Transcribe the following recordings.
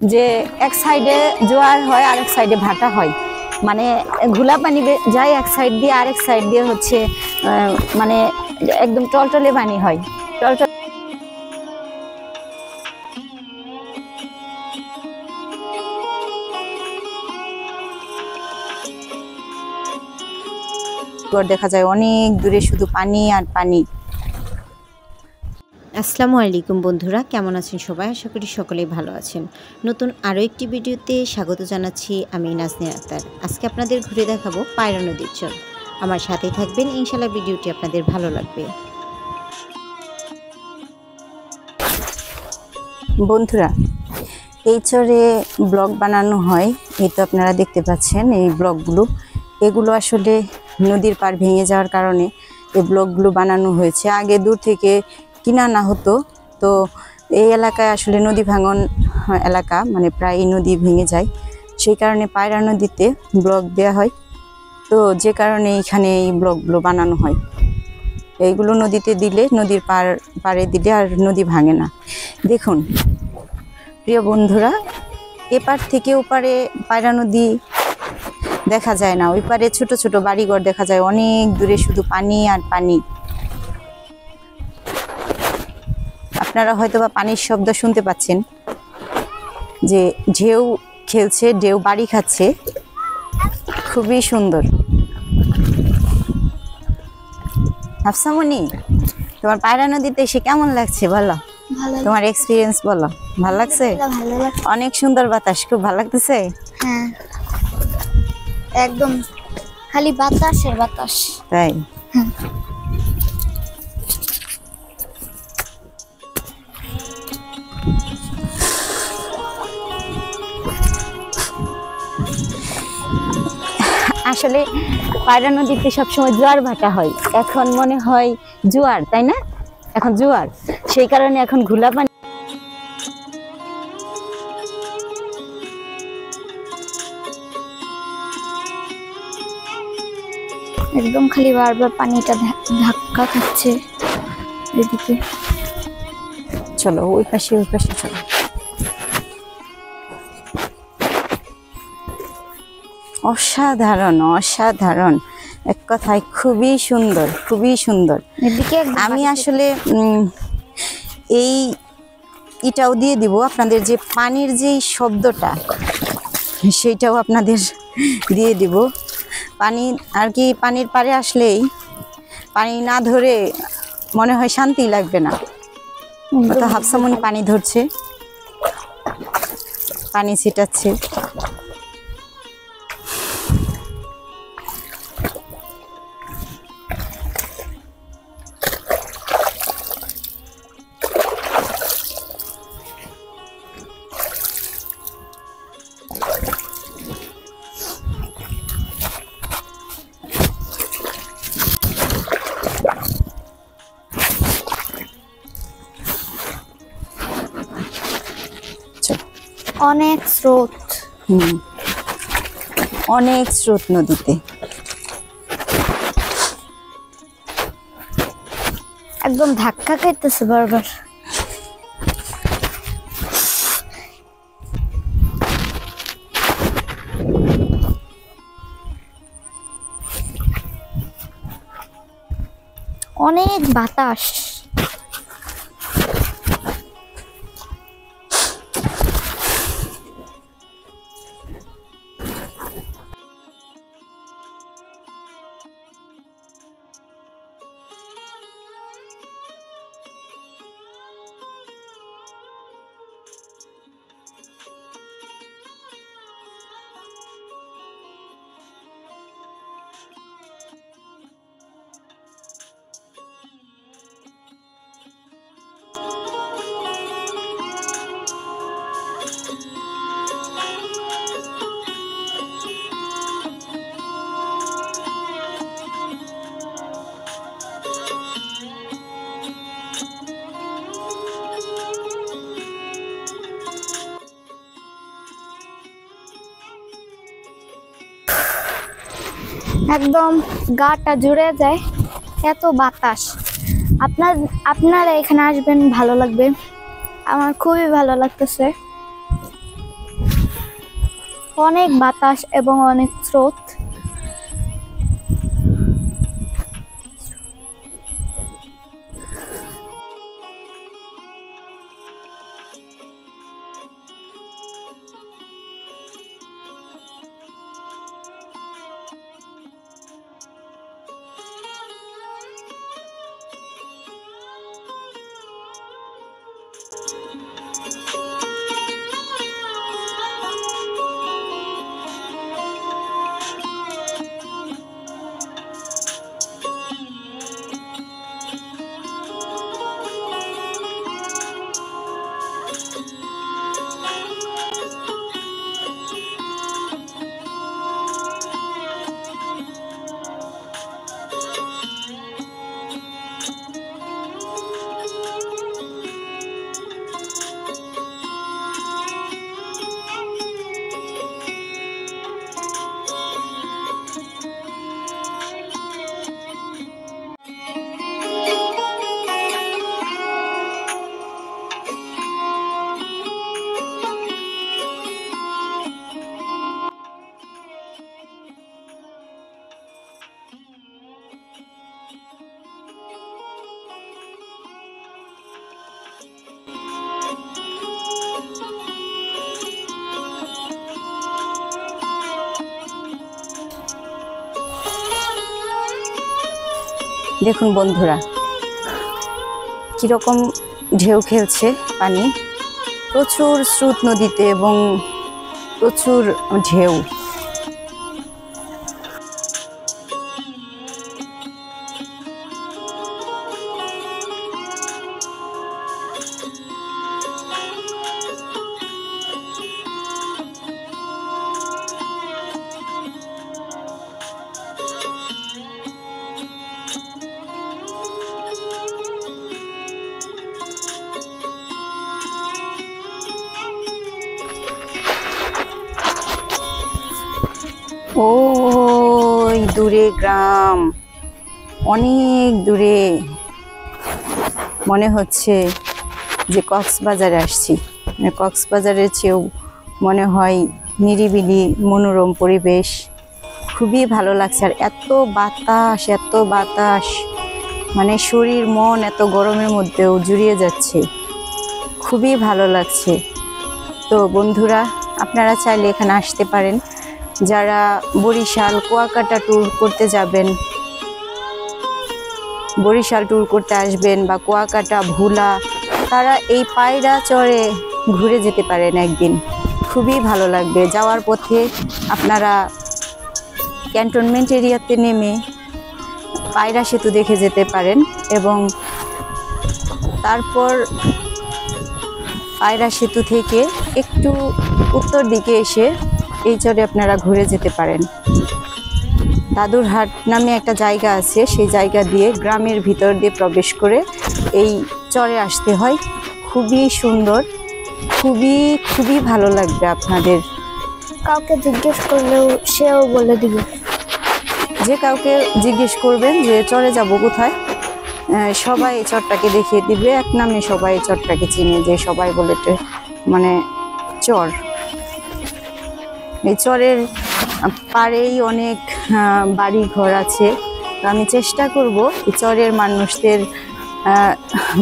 যে এক সাইডে জোয়ার হয় আর এক সাইডে ভাটা হয়, মানে ঘোলা পানি যায় এক সাইড দিয়ে, আরেক সাইড দিয়ে হচ্ছে মানে একদম টলটলে পানি হয়। টলটল দেখা যায় অনেক দূরে, শুধু পানি আর পানি। আসসালামু আলাইকুম বন্ধুরা, কেমন আছেন সবাই? আশা করি সকলেই ভালো আছেন। নতুন আরও একটি ভিডিওতে স্বাগত জানাচ্ছি আমি নাজনীন আক্তার। আজকে আপনাদের ঘুরে দেখাবো পায়রা নদীর চর। আমার সাথেই থাকবেন, ইনশাল্লাহ ভিডিওটি আপনাদের ভালো লাগবে। বন্ধুরা, এই চরে ব্লগ বানানো হয়, এই তো আপনারা দেখতে পাচ্ছেন এই ব্লগগুলো। এগুলো আসলে নদীর পাড় ভেঙে যাওয়ার কারণে এই ব্লগগুলো বানানো হয়েছে। আগে দূর থেকে কিনা না হতো, তো এই এলাকায় আসলে নদী ভাঙন এলাকা, মানে প্রায় নদী ভেঙে যায়, সেই কারণে পায়রা নদীতে ব্লগ দেওয়া হয়। তো যে কারণে এখানে এই ব্লগগুলো বানানো হয়। এইগুলো নদীতে দিলে, নদীর পাড়ে দিলে আর নদী ভাঙে না। দেখুন প্রিয় বন্ধুরা, এপার থেকে ওপারে পায়রা নদী দেখা যায় না, ওই পারে ছোট ছোট বাড়িঘর দেখা যায়, অনেক দূরে শুধু পানি আর পানি। আপনারা হয়তো বা পানির শব্দ শুনতে পাচ্ছেন, যে ঢেউ খেলছে, ঢেউ বাড়ি খাচ্ছে, খুবই সুন্দর। হাফসামনি, তোমার পায়রা নদীতে এসে কেমন লাগছে বলো? তোমার এক্সপিরিয়েন্স বলো। ভালো লাগছে? অনেক সুন্দর বাতাস, খুব ভালো লাগতেছে। হ্যাঁ, একদম খালি বাতাসের বাতাস। তাই? আসলে পায়রা নদীতে সবসময় জোয়ার ভাটা হয়, এখন মনে হয় জোয়ার, তাই না? এখন জোয়ার, সেই কারণে এখন ঘোলা পানি। একদম খালি বারবার পানিটা ধাক্কা খাচ্ছে এদিকে। চলো ওই পাশে, ওই পাশে চলো। অসাধারণ, অসাধারণ, এক কথায় খুবই সুন্দর, খুবই সুন্দর। এদিকে আমি আসলে এই এটাও দিয়ে দিব আপনাদের, যে পানির যেই শব্দটা সেইটাও আপনাদের দিয়ে দিব। পানি আর কি, পানির পাড়ে আসলেই পানি না ধরে মনে হয় শান্তি লাগবে না। তো হাফসামনি পানি ধরছে, পানি ছিটাচ্ছে। অনেক স্রোত, অনেক স্রোত নদীতে। একদম ধাক্কা খাইতেছে বারবার। অনেক বাতাস। একদম গাটা জুড়ে যায়, এত বাতাস। আপনারা এখানে আসবেন, ভালো লাগবে। আমার খুবই ভালো লাগতেছে। অনেক বাতাস এবং অনেক স্রোত। দেখুন বন্ধুরা, কিরকম ঢেউ খেলছে পানি, প্রচুর স্রোত নদীতে এবং প্রচুর ঢেউ। ওই দূরে গ্রাম, অনেক দূরে, মনে হচ্ছে যে কক্সবাজারে আসছি। মানে কক্সবাজারের চেয়েও মনে হয় নিরিবিলি মনোরম পরিবেশ, খুবই ভালো লাগছে। আর এত বাতাস, এত বাতাস, মানে শরীর মন এত গরমের মধ্যেও জুড়িয়ে যাচ্ছে, খুবই ভালো লাগছে। তো বন্ধুরা, আপনারা চাইলে এখানে আসতে পারেন। যারা বরিশাল কুয়াকাটা ট্যুর করতে যাবেন, বরিশাল ট্যুর করতে আসবেন বা কুয়াকাটা ভোলা, তারা এই পায়রা চরে ঘুরে যেতে পারেন একদিন, খুবই ভালো লাগবে। যাওয়ার পথে আপনারা ক্যান্টনমেন্ট এরিয়াতে নেমে পায়রা সেতু দেখে যেতে পারেন এবং তারপর পায়রা সেতু থেকে একটু উত্তর দিকে এসে এই চরে আপনারা ঘুরে যেতে পারেন। দাদুরহাট নামে একটা জায়গা আছে, সেই জায়গা দিয়ে গ্রামের ভিতর দিয়ে প্রবেশ করে এই চরে আসতে হয়। খুবই সুন্দর, খুবই খুবই ভালো লাগবে আপনাদের। কাউকে জিজ্ঞেস করলেও সেও বলে দিবে। যে কাউকে জিজ্ঞেস করবেন যে চরে যাব কোথায়, সবাই এই চরটাকে দেখিয়ে দিবে। এক নামে সবাই চরটাকে চিনে, যে সবাই বলে মানে চর। এই চরের পাড়েই অনেক বাড়ি ঘর আছে। তো আমি চেষ্টা করব এই চরের মানুষদের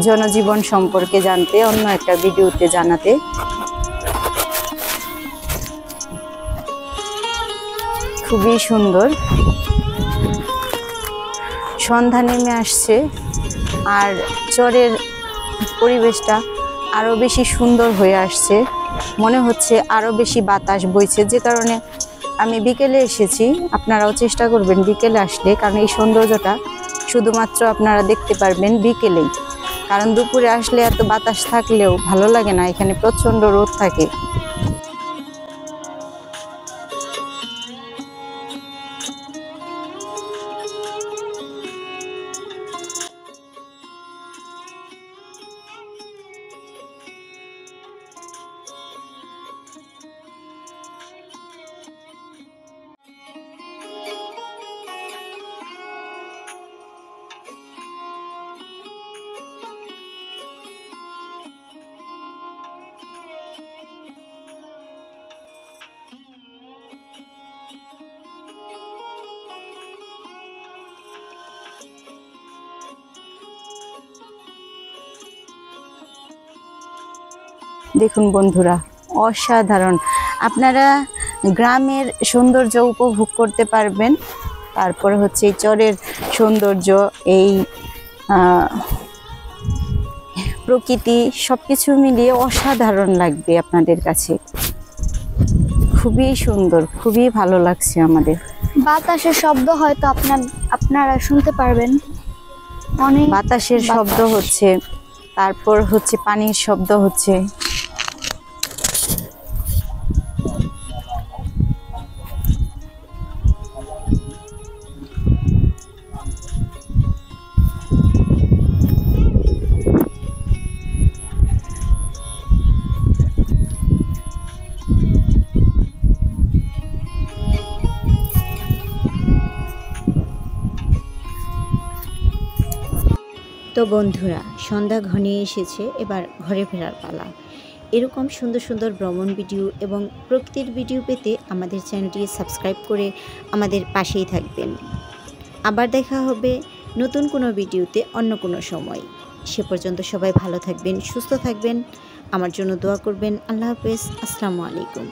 জনজীবন সম্পর্কে জানতে, অন্য একটা ভিডিওতে জানাতে। খুবই সুন্দর, সন্ধ্যা নেমে আসছে আর চরের পরিবেশটা আরো বেশি সুন্দর হয়ে আসছে। মনে হচ্ছে আরো বেশি বাতাস বইছে, যে কারণে আমি বিকেলে এসেছি। আপনারাও চেষ্টা করবেন বিকেলে আসলে, কারণ এই সৌন্দর্যটা শুধুমাত্র আপনারা দেখতে পারবেন বিকেলেই। কারণ দুপুরে আসলে এত বাতাস থাকলেও ভালো লাগে না, এখানে প্রচন্ড রোদ থাকে। দেখুন বন্ধুরা, অসাধারণ। আপনারা গ্রামের সৌন্দর্য উপভোগ করতে পারবেন। তারপরে হচ্ছে এই চরের সৌন্দর্য, এই প্রকৃতি সবকিছু মিলিয়ে অসাধারণ লাগবে আপনাদের কাছে। খুবই সুন্দর, খুবই ভালো লাগছে আমাদের। বাতাসের শব্দ হয়তো আপনারা শুনতে পারবেন, অনেক বাতাসের শব্দ হচ্ছে, তারপর হচ্ছে পানির শব্দ হচ্ছে। তো বন্ধুরা, সন্ধ্যা ঘনিয়ে এসেছে, এবার ঘরে ফেরার পালা। এরকম সুন্দর সুন্দর ভ্রমণ ভিডিও এবং প্রকৃতির ভিডিও পেতে আমাদের চ্যানেলটি সাবস্ক্রাইব করে আমাদের পাশেই থাকবেন। আবার দেখা হবে নতুন কোনো ভিডিওতে অন্য কোনো সময়। সে পর্যন্ত সবাই ভালো থাকবেন, সুস্থ থাকবেন, আমার জন্য দোয়া করবেন। আল্লাহ হাফেজ, আসসালামু আলাইকুম।